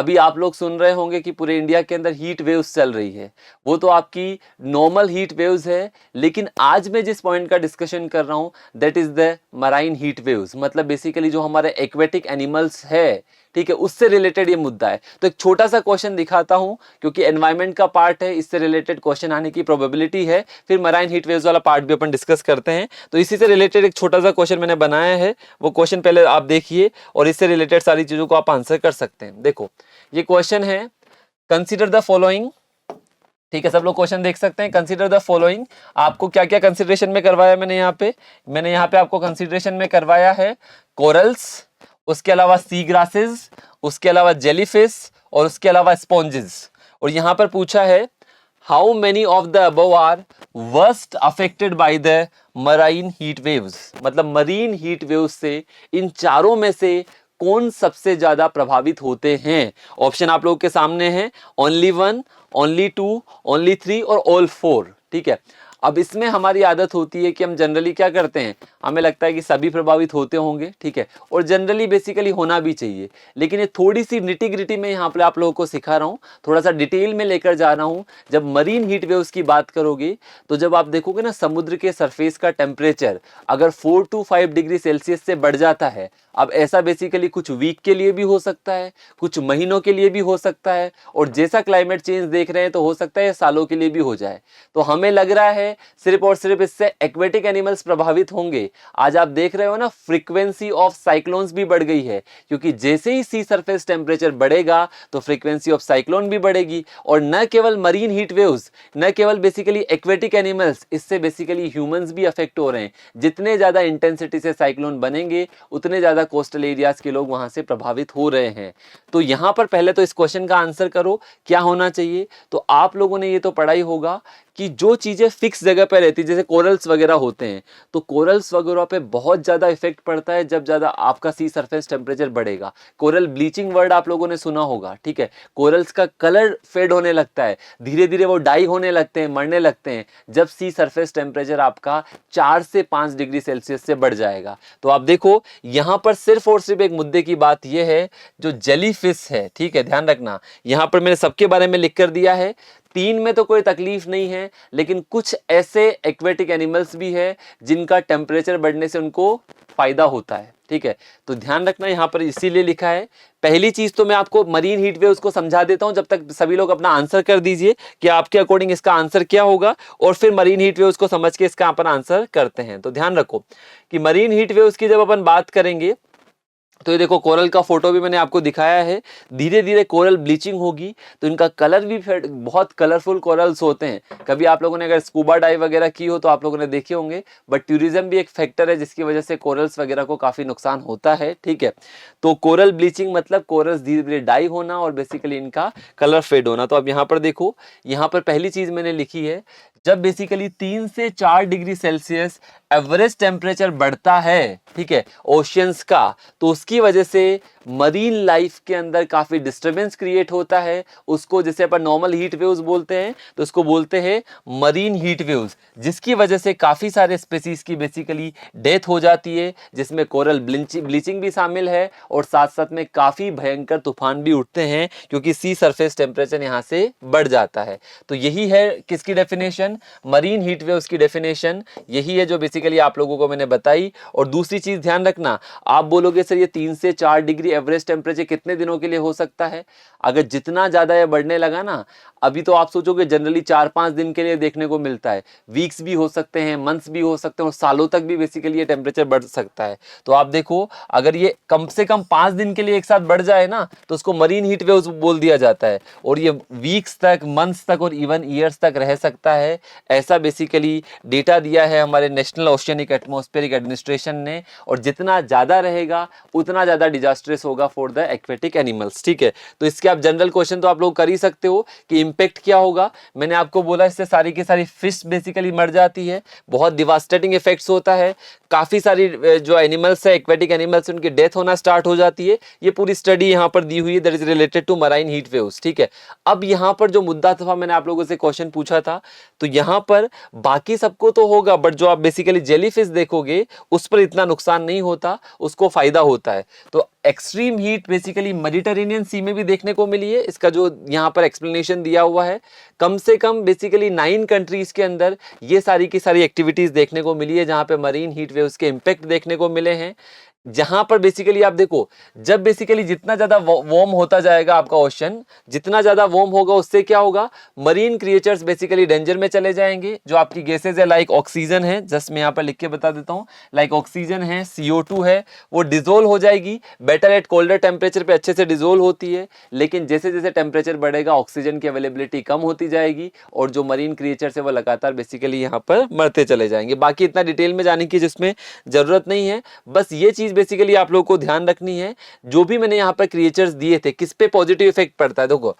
अभी आप लोग सुन रहे होंगे कि पूरे इंडिया के अंदर हीट वेव्स चल रही है, वो तो आपकी नॉर्मल हीट वेव्स है, लेकिन आज मैं जिस पॉइंट का डिस्कशन कर रहा हूं that is the marine heat waves, मतलब बेसिकली जो हमारे एक्वेटिक एनिमल्स है, ठीक है, उससे रिलेटेड ये मुद्दा है। तो एक छोटा सा क्वेश्चन दिखाता हूं, क्योंकि एनवायरमेंट का पार्ट है, इससे रिलेटेड क्वेश्चन आने की प्रोबेबिलिटी है, फिर मराइन हीट वेव्स वाला पार्ट भी अपन डिस्कस करते हैं। तो इसी से रिलेटेड एक छोटा सा क्वेश्चन मैंने बनाया है, वो क्वेश्चन पहले आप देखिए और इससे रिलेटेड सारी चीजों को आप आंसर कर सकते हैं। देखो ये क्वेश्चन है, कंसीडर द फॉलोइंग, ठीक है, सब लोग क्वेश्चन देख सकते हैं। कंसीडर द फॉलोइंग, आपको क्या क्या कंसीडरेशन में करवाया मैंने यहाँ पे आपको कंसीडरेशन में करवाया है कोरल्स, उसके अलावा सी ग्रासेस, उसके अलावा जेलीफिश और उसके अलावा स्पॉन्जेस। और यहां पर पूछा है how many of the above are worst affected by the marine heat waves, मतलब मरीन हीट वेव्स से इन चारों में से कौन सबसे ज्यादा प्रभावित होते हैं। ऑप्शन आप लोगों के सामने है, ओनली 1, ओनली 2, ओनली 3 और ऑल 4, ठीक है। अब इसमें हमारी आदत होती है कि हम जनरली क्या करते हैं, हमें लगता है कि सभी प्रभावित होते होंगे, ठीक है, और जनरली बेसिकली होना भी चाहिए, लेकिन ये थोड़ी सी निटी ग्रिटी में यहाँ पे आप लोगों को सिखा रहा हूँ, थोड़ा सा डिटेल में लेकर जा रहा हूँ। जब मरीन हीट वेव्स की बात करोगे तो जब आप देखोगे ना समुद्र के सरफेस का टेम्परेचर अगर 4 to 5 डिग्री सेल्सियस से बढ़ जाता है, अब ऐसा बेसिकली कुछ वीक के लिए भी हो सकता है, कुछ महीनों के लिए भी हो सकता है, और जैसा क्लाइमेट चेंज देख रहे हैं तो हो सकता है सालों के लिए भी हो जाए। तो हमें लग रहा है सिर्फ और सिर्फ इससे एक्वेटिक एनिमल्स प्रभावित होंगे। आज आप देख रहे हो ना फ्रीक्वेंसी ऑफ साइक्लोन्स भी बढ़ गई है, क्योंकि जैसे ही सी सरफेस टेम्परेचर बढ़ेगा तो फ्रीक्वेंसी ऑफ साइक्लोन भी बढ़ेगी। और न केवल मरीन हीट वेव्स, न केवल बेसिकली एक्वेटिक एनिमल्स, इससे बेसिकली ह्यूमंस भी अफेक्ट हो रहे हैं। जितने ज्यादा इंटेंसिटी से साइक्लोन बनेंगे उतने ज्यादा कोस्टल एरियाज के लोग वहां से प्रभावित हो रहे हैं। तो यहां पर पहले तो इस क्वेश्चन का आंसर करो क्या होना चाहिए। तो आप लोगों ने ये तो पढ़ा ही होगा कि जो चीजें फिक्स जगह पर रहती है, जैसे कोरल्स वगैरह होते हैं, तो कोरल्स वगैरह पे बहुत ज्यादा इफेक्ट पड़ता है जब ज्यादा आपका सी सरफेस टेम्परेचर बढ़ेगा। कोरल ब्लीचिंग वर्ड आप लोगों ने सुना होगा, ठीक है, कोरल्स का कलर फेड होने लगता है, धीरे धीरे वो डाई होने लगते हैं, मरने लगते हैं, जब सी सरफेस टेम्परेचर आपका 4 से 5 डिग्री सेल्सियस से बढ़ जाएगा। तो आप देखो यहां पर सिर्फ और सिर्फ एक मुद्दे की बात यह है, जो जेलीफिश है, ठीक है, ध्यान रखना, यहां पर मैंने सबके बारे में लिख कर दिया है। 3 में तो कोई तकलीफ नहीं है, लेकिन कुछ ऐसे एक्वेटिक एनिमल्स भी है जिनका टेम्परेचर बढ़ने से उनको फायदा होता है, ठीक है। तो ध्यान रखना यहां पर इसीलिए लिखा है। पहली चीज तो मैं आपको मरीन हीट वेव्स को समझा देता हूं, जब तक सभी लोग अपना आंसर कर दीजिए कि आपके अकॉर्डिंग इसका आंसर क्या होगा, और फिर मरीन हीट वेव्स को समझ के इसका अपन आंसर करते हैं। तो ध्यान रखो कि मरीन हीट वेव्स की जब अपन बात करेंगे तो ये देखो कोरल का फोटो भी मैंने आपको दिखाया है। धीरे धीरे कोरल ब्लीचिंग होगी तो इनका कलर भी बहुत कलरफुल कोरल्स होते हैं। कभी आप लोगों ने अगर स्कूबा डाइव वगैरह की हो तो आप लोगों ने देखे होंगे, बट टूरिज्म भी एक फैक्टर है जिसकी वजह से कोरल्स वगैरह को काफी नुकसान होता है, ठीक है। तो कोरल ब्लीचिंग मतलब कोरल्स धीरे धीरे डाई होना और बेसिकली इनका कलर फेड होना। तो अब यहाँ पर देखो, यहाँ पर पहली चीज मैंने लिखी है, जब बेसिकली 3 से 4 डिग्री सेल्सियस एवरेज टेम्परेचर बढ़ता है, ठीक है, ओशियंस का, तो उसकी वजह से मरीन लाइफ के अंदर काफी डिस्टरबेंस क्रिएट होता है। उसको जैसे अपन नॉर्मल हीट वेव्स बोलते हैं तो उसको बोलते हैं मरीन हीट वेव्स, जिसकी वजह से काफी सारे स्पीसीज की बेसिकली डेथ हो जाती है, जिसमें कोरल ब्लीचिंग भी शामिल है, और साथ साथ में काफी भयंकर तूफान भी उठते हैं क्योंकि सी सरफेस टेम्परेचर यहाँ से बढ़ जाता है। तो यही है किसकी डेफिनेशन, मरीन हीट वेव्स की डेफिनेशन यही है जो बेसिकली आप लोगों को मैंने बताई। और दूसरी चीज ध्यान रखना, आप बोलोगे सर ये 3 से 4 डिग्री एवरेज टेम्परेचर कितने दिनों के लिए हो सकता है। अगर जितना ज्यादा ये बढ़ने लगा ना, अभी तो आप सोचोगे जनरली 4-5 दिन के लिए देखने को मिलता है, वीक्स भी हो सकते हैं, मंथ्स भी हो सकते हैं, और सालों तक भी बेसिकली ये टेम्परेचर बढ़ सकता है। तो आप देखो अगर ये कम से कम 5 दिन के लिए एक साथ बढ़ जाए ना तो उसको मरीन हीट वेव्स बोल दिया जाता है, और ये वीक्स तक, मंथ्स तक और इवन ईयर्स तक रह सकता है। ऐसा बेसिकली डेटा दिया है हमारे नेशनल ओशियनिक एटमॉस्फेरिक एडमिनिस्ट्रेशन ने, और जितना ज्यादा रहेगा उतना ज्यादा डिजास्ट्रस होगा फॉर द एक्वेटिक एनिमल्स, ठीक है। तो इसके आप जनरल क्वेश्चन तो आप लोग कर ही सकते हो कि इंपैक्ट क्या होगा। मैंने आपको बोला इससे सारी की सारी फिश बेसिकली मर जाती है, बहुत डिवास्टेटिंग इफेक्ट्स होता है, काफी सारी जो एनिमल्स है एक्वेटिक एनिमल्स उनकी डेथ होना स्टार्ट हो जाती है। ये पूरी स्टडी यहाँ पर दी हुई है that is related to marine heat waves, ठीक है। अब यहाँ पर जो मुद्दा था, मैंने आप लोगों से क्वेश्चन पूछा था, तो यहाँ पर बाकी सबको तो होगा, बट जो आप बेसिकली जेलीफिश देखोगे उस पर इतना नुकसान नहीं होता, उसको फायदा होता है। तो एक्सट्रीम हीट बेसिकली मेडिटेरेनियन सी में भी देखने को मिली है। इसका जो यहाँ पर एक्सप्लेनेशन दिया हुआ है, कम से कम बेसिकली 9 कंट्रीज के अंदर ये सारी की सारी एक्टिविटीज देखने को मिली है जहाँ पे मरीन हीट वेव्स के इम्पैक्ट देखने को मिले हैं। जहां पर बेसिकली आप देखो, जब बेसिकली जितना ज्यादा वार्म होता जाएगा आपका ओशन, जितना ज्यादा वार्म होगा उससे क्या होगा, मरीन क्रिएचर्स बेसिकली डेंजर में चले जाएंगे। जो आपकी गैसेज है लाइक ऑक्सीजन है, जस्ट मैं यहाँ पर लिख के बता देता हूँ, लाइक ऑक्सीजन है, CO2 है, वो डिजोल्व हो जाएगी। बेटर एट कोल्डर टेम्परेचर पे अच्छे से डिजोल्व होती है, लेकिन जैसे जैसे टेम्परेचर बढ़ेगा ऑक्सीजन की अवेलेबिलिटी कम होती जाएगी और जो मरीन क्रिएचर्स है वो लगातार बेसिकली यहाँ पर मरते चले जाएंगे। बाकी इतना डिटेल में जाने की जिसमें जरूरत नहीं है, बस ये चीज बेसिकली आप लोगों को ध्यान रखनी है। जो भी मैंने यहाँ पर क्रिएचर्स दिए थे, किस पे पॉजिटिव इफेक्ट पड़ता है, देखो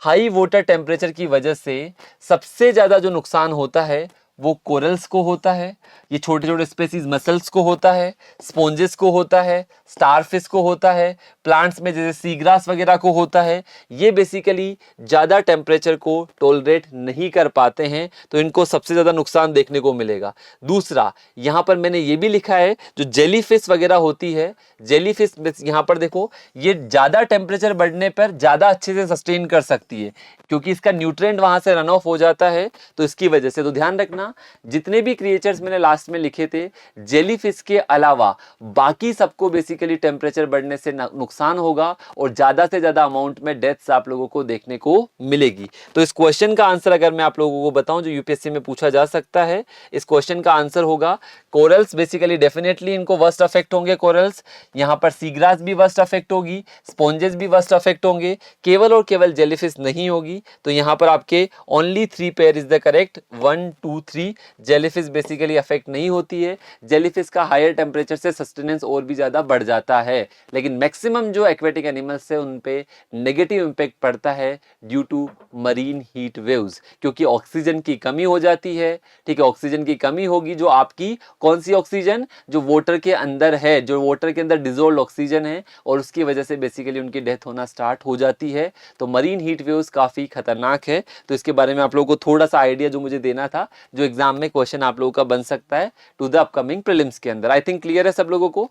हाई वाटर टेम्परेचर की वजह से सबसे ज्यादा जो नुकसान होता है वो कोरल्स को होता है, ये छोटे छोटे स्पेसीज मसल्स को होता है, स्पॉन्जेस को होता है, स्टारफिश को होता है, प्लांट्स में जैसे सीग्रास वगैरह को होता है। ये बेसिकली ज़्यादा टेम्परेचर को टॉलरेट नहीं कर पाते हैं, तो इनको सबसे ज़्यादा नुकसान देखने को मिलेगा। दूसरा यहाँ पर मैंने ये भी लिखा है, जो जेलीफिश वगैरह होती है, जेलीफिश यहाँ पर देखो, ये ज़्यादा टेम्परेचर बढ़ने पर ज़्यादा अच्छे से सस्टेन कर सकती है क्योंकि इसका न्यूट्रिएंट वहाँ से रन ऑफ हो जाता है, तो इसकी वजह से। तो ध्यान रखना, जितने भी क्रिएचर्स मैंने लास्ट में लिखे थे, जेलीफिश के अलावा बाकी सबको बेसिकली टेम्परेचर बढ़ने से नुकसान होगा और ज्यादा से ज्यादा अमाउंट में डेथ्स आप लोगों को देखने को मिलेगी। तो इस क्वेश्चन का आंसर अगर मैं आप लोगों को बताऊं जो यूपीएससी में पूछा जा सकता है, इस क्वेश्चन का आंसर होगा कोरल्स। बेसिकली डेफिनेटली इनको वर्स्ट अफेक्ट होंगे कोरल्स, यहाँ पर सीग्रास भी वर्स्ट अफेक्ट होगी, स्पॉन्जेस भी वर्स्ट अफेक्ट होंगे, केवल और केवल जेलीफिश नहीं होगी। तो यहाँ पर आपके only 3 pair is the correct, 1 2 3। Jellyfish basically affect नहीं होती है, जेलीफिश का हायर टेम्परेचर से सस्टेनेंस और भी ज्यादा बढ़ जाता है, लेकिन मैक्सिमम जो एक्वेटिक एनिमल्स है उन पे नेगेटिव इंपैक्ट पड़ता है due to marine heat waves, क्योंकि ऑक्सीजन की कमी हो जाती है। ठीक है, ऑक्सीजन की कमी होगी, जो आपकी कौन सी ऑक्सीजन, जो वाटर के अंदर है, जो वाटर के अंदर डिजोल्व ऑक्सीजन है, और उसकी वजह से बेसिकली उनकी डेथ होना स्टार्ट हो जाती है। तो मरीन हीट वेव्स काफी खतरनाक है। तो इसके बारे में आप लोगों को थोड़ा सा आइडिया जो मुझे देना था, जो एग्जाम में क्वेश्चन आप लोगों का बन सकता है टू द अपकमिंग प्रीलिम्स के अंदर। आई थिंक क्लियर है सब लोगों को।